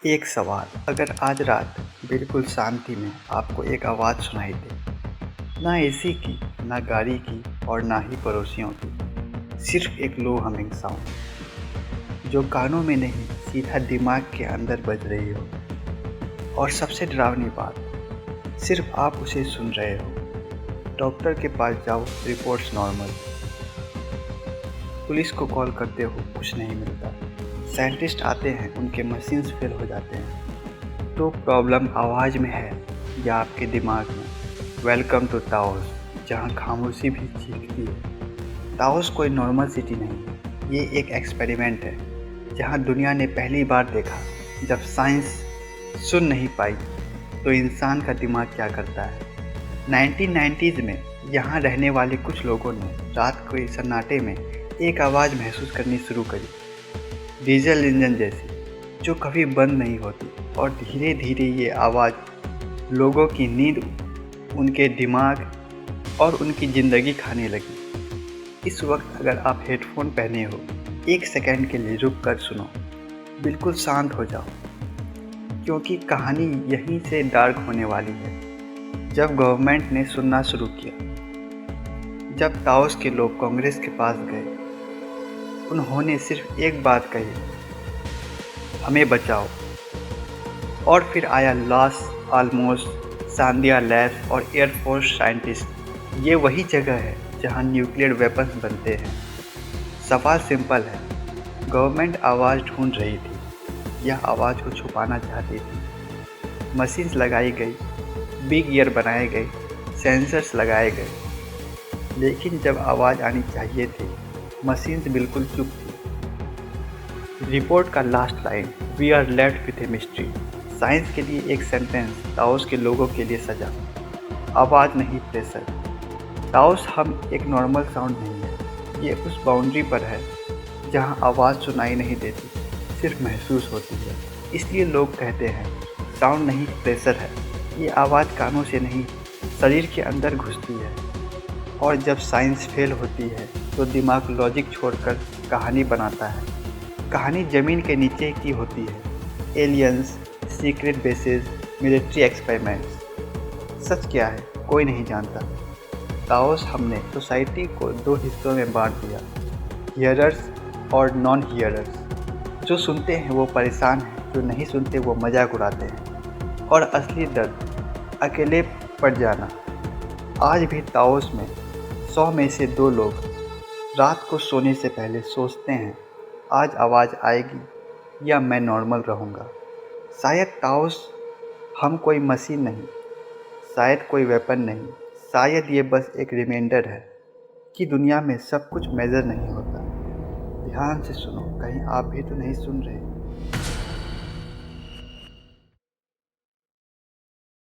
एक सवाल, अगर आज रात बिल्कुल शांति में आपको एक आवाज़ सुनाई दे, ना एसी की, ना गाड़ी की और ना ही पड़ोसियों की, सिर्फ एक लो हमिंग साउंड जो कानों में नहीं सीधा दिमाग के अंदर बज रही हो। और सबसे डरावनी बात, सिर्फ आप उसे सुन रहे हो। डॉक्टर के पास जाओ, रिपोर्ट्स नॉर्मल। पुलिस को कॉल करते हो, कुछ नहीं मिलता। साइंटिस्ट आते हैं, उनके मशीन्स फेल हो जाते हैं। तो प्रॉब्लम आवाज़ में है या आपके दिमाग में? वेलकम टू ताओस, जहाँ खामोशी भी चीखती है। ताओस कोई नॉर्मल सिटी नहीं है, ये एक एक्सपेरिमेंट है जहाँ दुनिया ने पहली बार देखा जब साइंस सुन नहीं पाई तो इंसान का दिमाग क्या करता है। 1990s में यहाँ रहने वाले कुछ लोगों ने रात के सन्नाटे में एक आवाज़ महसूस करनी शुरू करी, डीजल इंजन जैसी, जो कभी बंद नहीं होती। और धीरे धीरे ये आवाज़ लोगों की नींद, उनके दिमाग और उनकी ज़िंदगी खाने लगी। इस वक्त अगर आप हेडफोन पहने हो, एक सेकंड के लिए रुक कर सुनो, बिल्कुल शांत हो जाओ, क्योंकि कहानी यहीं से डार्क होने वाली है। जब गवर्नमेंट ने सुनना शुरू किया, जब ताओस के लोग कांग्रेस के पास गए, उन्होंने सिर्फ एक बात कही, हमें बचाओ। और फिर आया लॉस आलमोस्ट, सांदिया लैब्स और एयरफोर्स साइंटिस्ट। ये वही जगह है जहां न्यूक्लियर वेपन्स बनते हैं। सवाल सिंपल है, गवर्नमेंट आवाज़ ढूंढ रही थी या आवाज़ को छुपाना चाहती थी? मशीन्स लगाई गई, बिग ईयर बनाए गए, सेंसर्स लगाए गए, लेकिन जब आवाज़ आनी चाहिए थी, मशीन्स बिल्कुल चुप थी। रिपोर्ट का last line, we are left with a mystery. Science के लिए एक सेंटेंस, ताओस के लोगों के लिए सजा। आवाज़ नहीं, प्रेशर। ताओस हम एक नॉर्मल साउंड नहीं है, ये उस बाउंड्री पर है जहाँ आवाज़ सुनाई नहीं देती, सिर्फ महसूस होती है। इसलिए लोग कहते हैं साउंड नहीं, प्रेशर है। ये आवाज़ कानों से नहीं, शरीर के अंदर घुसती है। और जब साइंस फेल होती है तो दिमाग लॉजिक छोड़कर कहानी बनाता है। कहानी ज़मीन के नीचे की होती है, aliens, secret bases, military experiments. सच क्या है कोई नहीं जानता। ताओस हमने सोसाइटी को दो हिस्सों में बांट दिया, हियरर्स और नॉन हियरर्स। जो सुनते हैं वो परेशान हैं, जो नहीं सुनते वो मजाक उड़ाते हैं। और असली दर्द, अकेले पड़ जाना। आज भी ताओस में 100 में से 2 लोग रात को सोने से पहले सोचते हैं, आज आवाज़ आएगी या मैं नॉर्मल रहूँगा। शायद ताओस हम कोई मशीन नहीं, शायद कोई वेपन नहीं, शायद ये बस एक रिमाइंडर है कि दुनिया में सब कुछ मेजर नहीं होता। ध्यान से सुनो, कहीं आप भी तो नहीं सुन रहे।